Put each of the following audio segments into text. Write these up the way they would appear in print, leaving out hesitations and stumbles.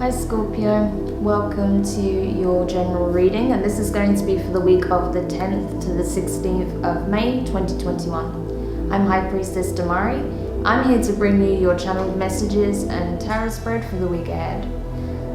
Hi Scorpio, welcome to your general reading, and this is going to be for the week of the 10th to the 16th of May 2021. I'm High Priestess Demari. I'm here to bring you your channeled messages and tarot spread for the week ahead.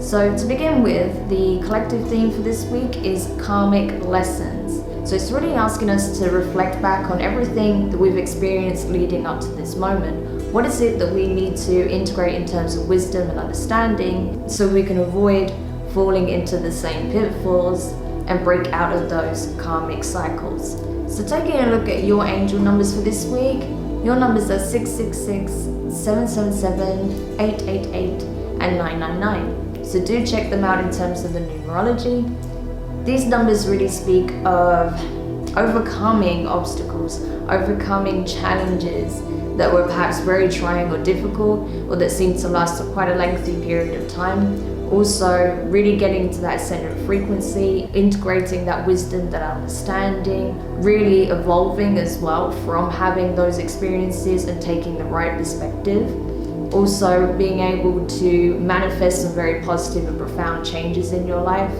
So to begin with, the collective theme for this week is karmic lessons. So it's really asking us to reflect back on everything that we've experienced leading up to this moment. What is it that we need to integrate in terms of wisdom and understanding so we can avoid falling into the same pitfalls and break out of those karmic cycles? So taking a look at your angel numbers for this week, your numbers are 666, 777, 888, and 999. So do check them out in terms of the numerology. These numbers really speak of overcoming obstacles, overcoming challenges that were perhaps very trying or difficult, or that seemed to last for quite a lengthy period of time. Also, really getting to that center of frequency, integrating that wisdom, that understanding, really evolving as well from having those experiences and taking the right perspective. Also, being able to manifest some very positive and profound changes in your life,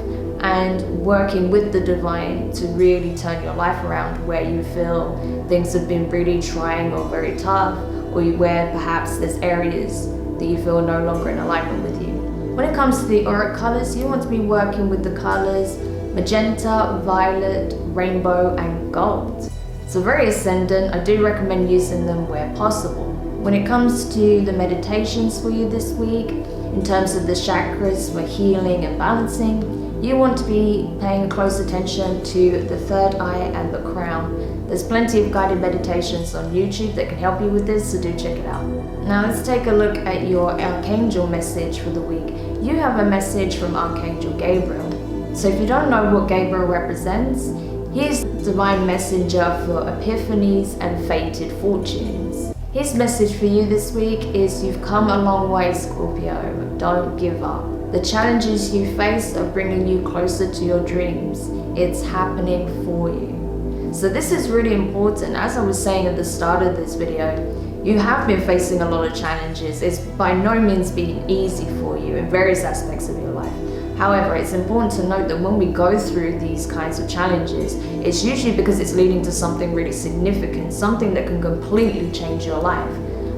and working with the divine to really turn your life around where you feel things have been really trying or very tough, or where perhaps there's areas that you feel no longer in alignment with you. When it comes to the auric colors, you want to be working with the colors magenta, violet, rainbow, and gold. So very ascendant. I do recommend using them where possible. When it comes to the meditations for you this week, in terms of the chakras for healing and balancing, you want to be paying close attention to the third eye and the crown. There's plenty of guided meditations on YouTube that can help you with this, so do check it out. Now let's take a look at your archangel message for the week. You have a message from Archangel Gabriel. So if you don't know what Gabriel represents, he's the divine messenger for epiphanies and fated fortunes. His message for you this week is you've come a long way, Scorpio. Don't give up. The challenges you face are bringing you closer to your dreams. It's happening for you. So this is really important. As I was saying at the start of this video, you have been facing a lot of challenges. It's by no means been easy for you in various aspects of your life. However, it's important to note that when we go through these kinds of challenges, it's usually because it's leading to something really significant, something that can completely change your life.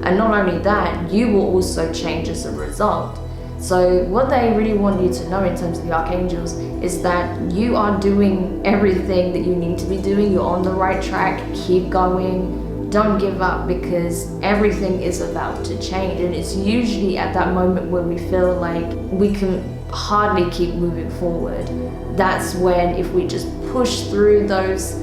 And not only that, you will also change as a result. So what they really want you to know in terms of the archangels is that you are doing everything that you need to be doing. You're on the right track. Keep going. Don't give up, because everything is about to change. And it's usually at that moment where we feel like we can hardly keep moving forward. That's when, if we just push through those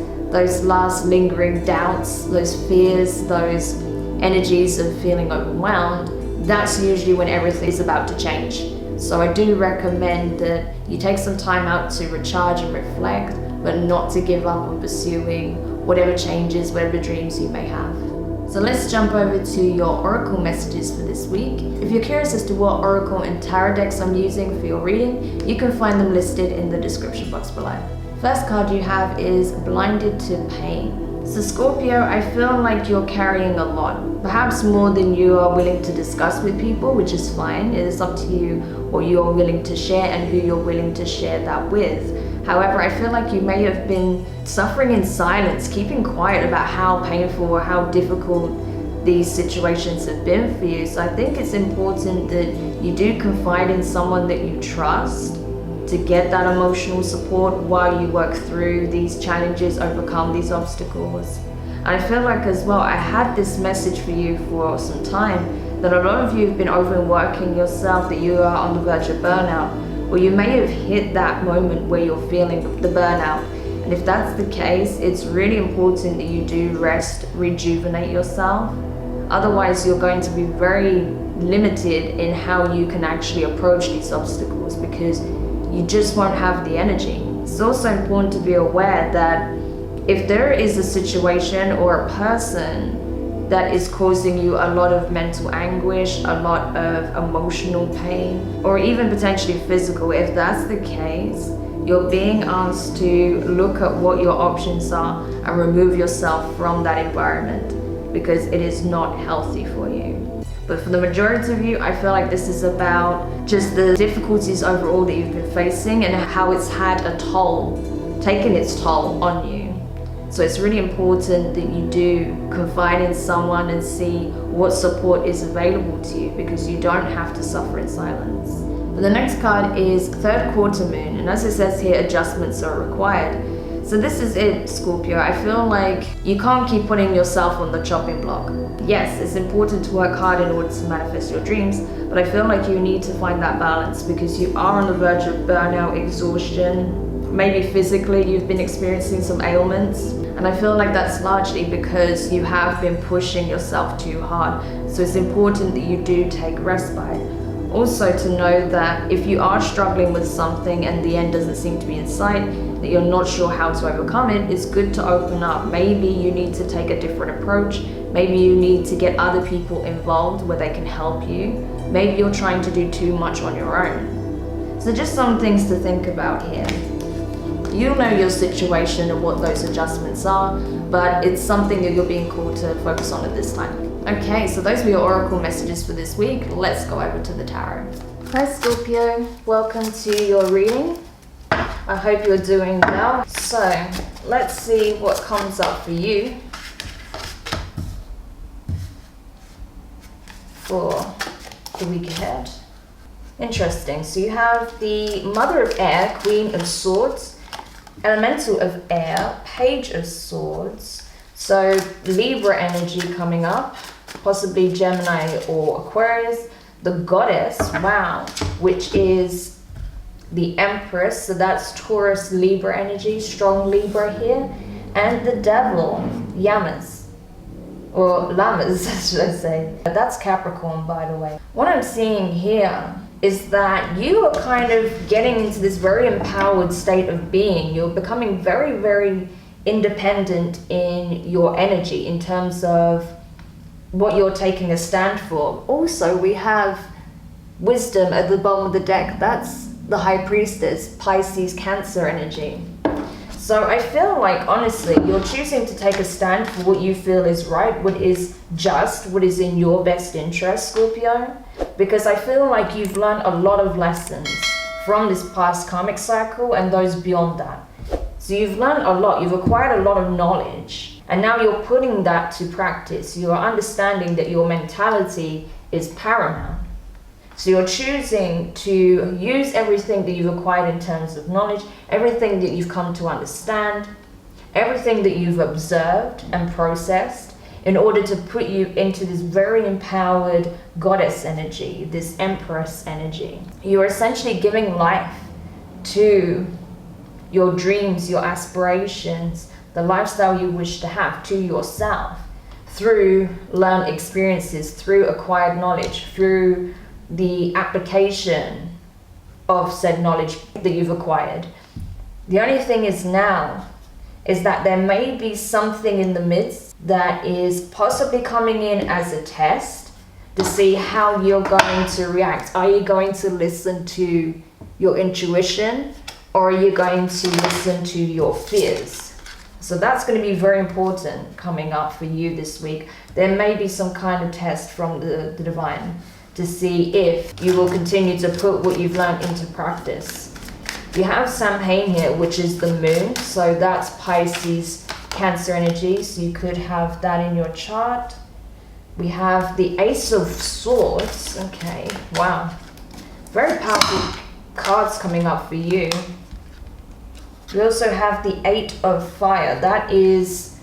last lingering doubts, those fears, those energies of feeling overwhelmed, that's usually when everything is about to change. So I do recommend that you take some time out to recharge and reflect, but not to give up on pursuing whatever changes, whatever dreams you may have. So let's jump over to your oracle messages for this week. If you're curious as to what oracle and tarot decks I'm using for your reading, you can find them listed in the description box below. First card you have is Blinded to Pain. So Scorpio, I feel like you're carrying a lot, perhaps more than you are willing to discuss with people, which is fine. It is up to you what you're willing to share and who you're willing to share that with. However, I feel like you may have been suffering in silence, keeping quiet about how painful or how difficult these situations have been for you. So I think it's important that you do confide in someone that you trust to get that emotional support while you work through these challenges, overcome these obstacles. And I feel like as well, I had this message for you for some time, that a lot of you have been overworking yourself, that you are on the verge of burnout, or you may have hit that moment where you're feeling the burnout. And if that's the case, it's really important that you do rest, rejuvenate yourself. Otherwise, you're going to be very limited in how you can actually approach these obstacles, because you just won't have the energy. It's also important to be aware that if there is a situation or a person that is causing you a lot of mental anguish, a lot of emotional pain, or even potentially physical, if that's the case, you're being asked to look at what your options are and remove yourself from that environment, because it is not healthy for you. But for the majority of you, I feel like this is about just the difficulties overall that you've been facing and how it's had a toll, taken its toll on you. So it's really important that you do confide in someone and see what support is available to you, because you don't have to suffer in silence. But the next card is third quarter moon, and as it says here, adjustments are required. So this is it, Scorpio. I feel like you can't keep putting yourself on the chopping block. Yes, it's important to work hard in order to manifest your dreams, but I feel like you need to find that balance, because you are on the verge of burnout, exhaustion. Maybe physically you've been experiencing some ailments, and I feel like that's largely because you have been pushing yourself too hard. So it's important that you do take respite. Also to know that if you are struggling with something and the end doesn't seem to be in sight, that you're not sure how to overcome it, it's good to open up. Maybe you need to take a different approach. Maybe you need to get other people involved where they can help you. Maybe you're trying to do too much on your own. So just some things to think about here. You know your situation and what those adjustments are, but it's something that you're being called to focus on at this time. Okay, so those were your oracle messages for this week. Let's go over to the tarot. Hi Scorpio, welcome to your reading. I hope you're doing well. So let's see what comes up for you for the week ahead. Interesting. So you have the Mother of Air, Queen of Swords, Elemental of Air, Page of Swords. So Libra energy coming up, possibly Gemini or Aquarius. The Goddess, wow, which is the Empress, so that's Taurus, Libra energy, strong Libra here. And the Devil, Yamas, or Lamas, should I say. That's Capricorn, by the way. What I'm seeing here is that you are kind of getting into this very empowered state of being. You're becoming very, very independent in your energy in terms of what you're taking a stand for. Also, we have Wisdom at the bottom of the deck. That's the High Priestess, Pisces, Cancer energy. So I feel like, honestly, you're choosing to take a stand for what you feel is right, what is just, what is in your best interest, Scorpio. Because I feel like you've learned a lot of lessons from this past karmic cycle and those beyond that. So you've learned a lot, you've acquired a lot of knowledge, and now you're putting that to practice. You are understanding that your mentality is paramount. So you're choosing to use everything that you've acquired in terms of knowledge, everything that you've come to understand, everything that you've observed and processed, in order to put you into this very empowered goddess energy, this empress energy. You're essentially giving life to your dreams, your aspirations, the lifestyle you wish to have, to yourself, through learned experiences, through acquired knowledge, through the application of said knowledge that you've acquired. The only thing is now is that there may be something in the midst that is possibly coming in as a test to see how you're going to react. Are you going to listen to your intuition, or are you going to listen to your fears? So that's going to be very important coming up for you this week. There may be some kind of test from the divine to see if you will continue to put what you've learned into practice. You have Samhain here, which is the moon, so that's Pisces, Cancer energy, so you could have that in your chart. We have the Ace of Swords. Okay, wow, very powerful cards coming up for you. We also have the Eight of Fire. That is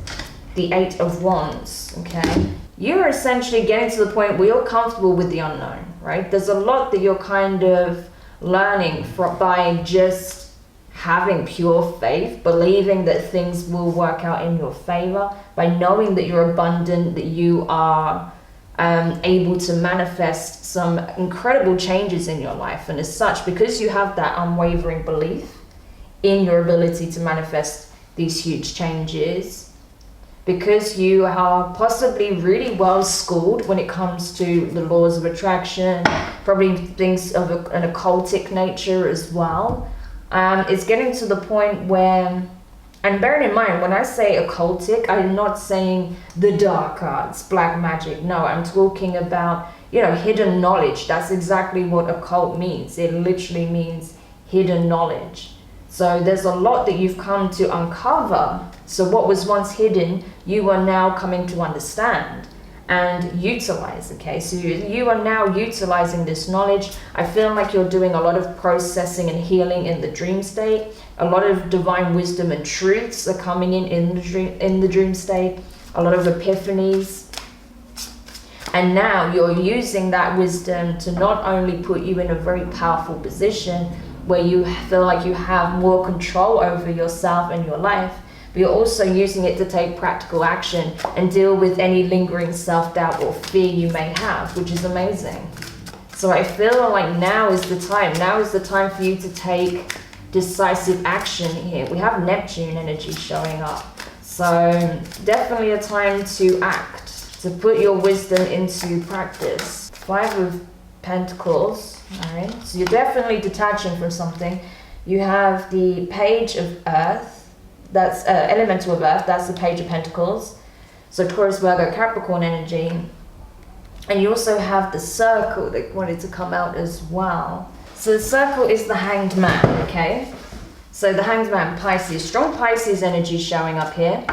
the Eight of Wands. Okay, you're essentially getting to the point where you're comfortable with the unknown, right? There's a lot that you're kind of learning by just having pure faith, believing that things will work out in your favor, by knowing that you're abundant, that you are able to manifest some incredible changes in your life. And as such, because you have that unwavering belief in your ability to manifest these huge changes, because you are possibly really well schooled when it comes to the laws of attraction, probably things of an occultic nature as well, it's getting to the point where, and bearing in mind, when I say occultic, I'm not saying the dark arts, black magic. No, I'm talking about hidden knowledge. That's exactly what occult means. It literally means hidden knowledge. So there's a lot that you've come to uncover. So what was once hidden, you are now coming to understand and utilize. Okay, so you are now utilizing this knowledge. I feel like you're doing a lot of processing and healing in the dream state. A lot of divine wisdom and truths are coming in the dream state. A lot of epiphanies. And now you're using that wisdom to not only put you in a very powerful position where you feel like you have more control over yourself and your life, but you're also using it to take practical action and deal with any lingering self-doubt or fear you may have, which is amazing. So I feel like now is the time. Now is the time for you to take decisive action here. We have Neptune energy showing up. So definitely a time to act, to put your wisdom into practice. 5 of Pentacles, all right? So you're definitely detaching from something. You have the Page of Earth, that's Elemental of Earth, that's the Page of Pentacles. So Taurus, Virgo, Capricorn energy. And you also have the Circle that wanted to come out as well. So the Circle is the Hanged Man, okay? So the Hanged Man, Pisces, strong Pisces energy showing up here.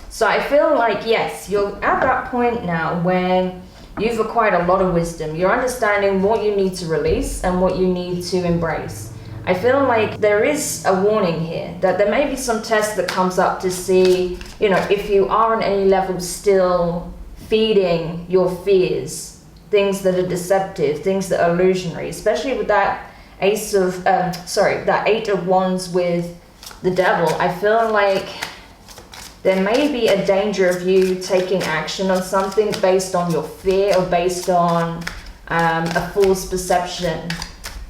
So I feel like, yes, you're at that point now where you've acquired a lot of wisdom. You're understanding what you need to release and what you need to embrace. I feel like there is a warning here that there may be some test that comes up to see, if you are on any level still feeding your fears, things that are deceptive, things that are illusionary, especially with that that 8 of Wands with the Devil. I feel like there may be a danger of you taking action on something based on your fear or based on a false perception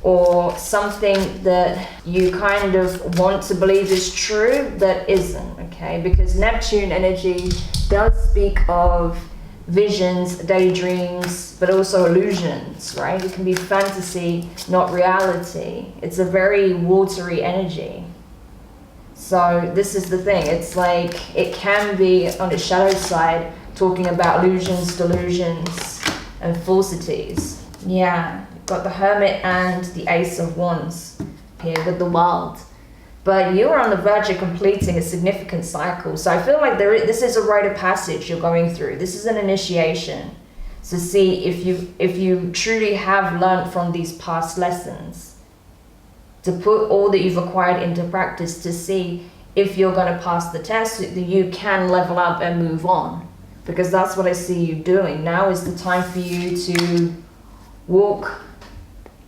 or something that you kind of want to believe is true that isn't, okay? Because Neptune energy does speak of visions, daydreams, but also illusions, right? It can be fantasy, not reality. It's a very watery energy. So this is the thing. It's like it can be on the shadow side talking about illusions, delusions, and falsities. Yeah, got the Hermit and the Ace of Wands here with the World. But you're on the verge of completing a significant cycle. So I feel like this is a rite of passage you're going through. This is an initiation. So see if you truly have learned from these past lessons, to put all that you've acquired into practice to see if you're going to pass the test, that you can level up and move on. Because that's what I see you doing. Now is the time for you to walk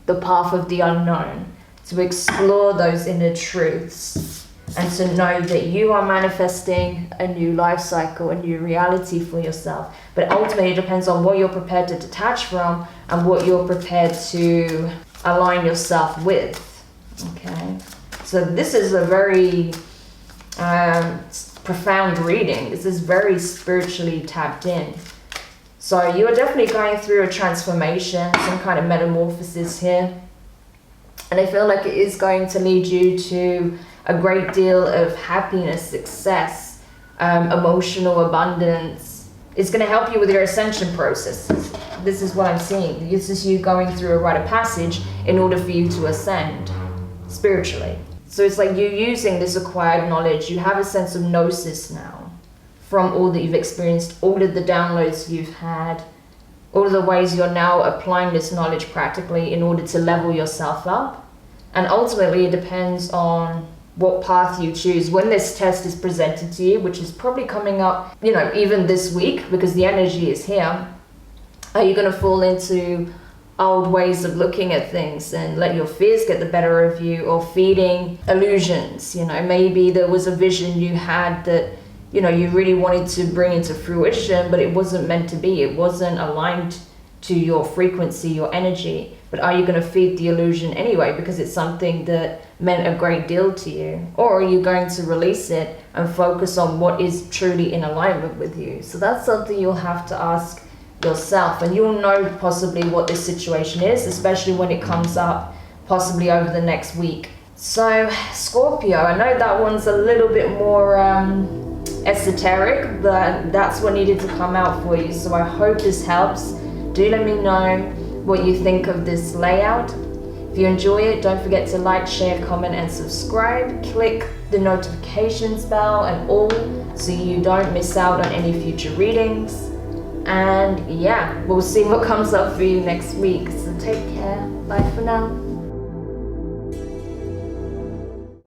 the path of the unknown, to explore those inner truths, and to know that you are manifesting a new life cycle, a new reality for yourself. But ultimately it depends on what you're prepared to detach from and what you're prepared to align yourself with. Okay, so this is a very profound reading. This is very spiritually tapped in. So you are definitely going through a transformation, some kind of metamorphosis here. And I feel like it is going to lead you to a great deal of happiness, success, emotional abundance. It's going to help you with your ascension processes. This is what I'm seeing. This is you going through a rite of passage in order for you to ascend spiritually. So it's like you're using this acquired knowledge. You have a sense of gnosis now from all that you've experienced, all of the downloads you've had, all of the ways you're now applying this knowledge practically in order to level yourself up. And ultimately it depends on what path you choose. When this test is presented to you, which is probably coming up, even this week, because the energy is here, are you going to fall into old ways of looking at things and let your fears get the better of you, or feeding illusions? Maybe there was a vision you had that you really wanted to bring into fruition, but it wasn't meant to be. It wasn't aligned to your frequency, your energy. But are you going to feed the illusion anyway because it's something that meant a great deal to you? Or are you going to release it and focus on what is truly in alignment with you? So that's something you'll have to ask yourself, and you'll know possibly what this situation is, especially when it comes up possibly over the next week. So Scorpio, I know that one's a little bit more esoteric, but that's what needed to come out for you. So I hope this helps. Do let me know what you think of this layout. If you enjoy it, don't forget to like, share, comment and subscribe. Click the notifications bell and all so you don't miss out on any future readings. And yeah, we'll see what comes up for you next week. So take care. Bye for now.